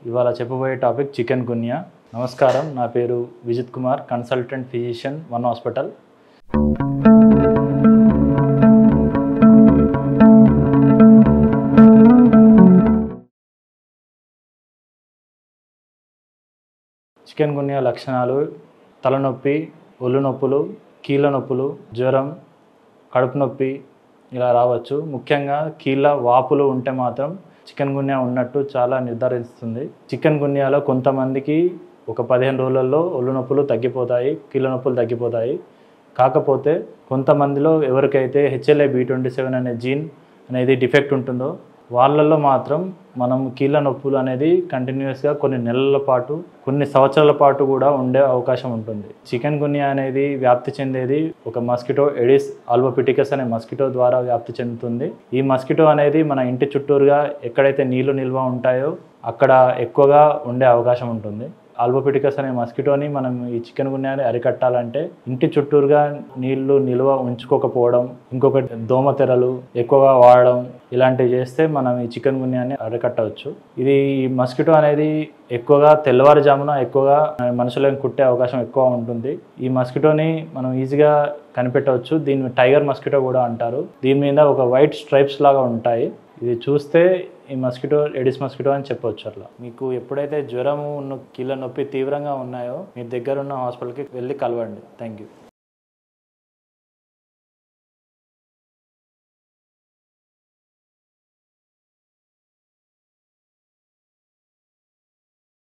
ఇవాళ చెప్పబోయే topic chicken గున్యా. నమస్కారం, నా పేరు Vijith Kumar, consultant physician, one hospital. Chikungunya లక్షణాలు: తలనొప్పి, ఒళ్ళు నొప్పులు, కీళ్ళ నొప్పులు, జ్వరం, కడుపు నొప్పి ఇలా రావచ్చు. ముఖ్యంగా కీళ్ళ వాపులు ఉంటే మాత్రం చికెన్ గున్యా ఉన్నట్టు చాలా నిర్ధారిస్తుంది. చికెన్ గున్యాలో కొంతమందికి ఒక 15 రోజులలో ఒళ్ళు నొప్పులు తగ్గిపోతాయి, కీళ్ళ నొప్పులు తగ్గిపోతాయి. కాకపోతే కొంతమందిలో ఎవరికైతే HLA-B27 అనే జీన్ అనేది డిఫెక్ట్ ఉంటుందో వాళ్ళల్లో మాత్రం మనం కీళ్ళ నొప్పులు అనేది కంటిన్యూస్గా కొన్ని నెలల పాటు, కొన్ని సంవత్సరాల పాటు కూడా ఉండే అవకాశం ఉంటుంది. చికెన్ గున్యా అనేది వ్యాప్తి చెందేది ఒక మస్కిటో, ఎడిస్ ఆల్బోపిటికస్ అనే మస్కిటో ద్వారా వ్యాప్తి చెందుతుంది. ఈ మస్కిటో అనేది మన ఇంటి చుట్టూరుగా ఎక్కడైతే నీళ్లు నిల్వ ఉంటాయో అక్కడ ఎక్కువగా ఉండే అవకాశం ఉంటుంది. ఆల్బోపిటికస్ అనే మస్కిటోని మనం ఈ చికెన్ గున్యాని అరికట్టాలంటే ఇంటి చుట్టూరుగా నీళ్లు నిల్వ ఉంచుకోకపోవడం, ఇంకొకటి దోమతెరలు ఎక్కువగా వాడడం, ఇలాంటివి చేస్తే మనం ఈ చికెన్ గున్యాని అరికట్టవచ్చు. ఇది మస్కిటో అనేది ఎక్కువగా తెల్లవారుజామున ఎక్కువగా మనుషులను కుట్టే అవకాశం ఎక్కువ ఉంటుంది. ఈ మస్కిటోని మనం ఈజీగా కనిపెట్టవచ్చు. దీన్ని టైగర్ మస్కిటో కూడా అంటారు. దీని మీద ఒక వైట్ స్ట్రైప్స్ లాగా ఉంటాయి. ఇది చూస్తే ఈ మస్కిటో ఎడిస్ మస్కిటో అని చెప్పవచ్చు. అట్లా మీకు ఎప్పుడైతే జ్వరము, కీళ్ళ నొప్పి తీవ్రంగా ఉన్నాయో మీ దగ్గర ఉన్న హాస్పిటల్కి వెళ్ళి కలవండి. Thank you.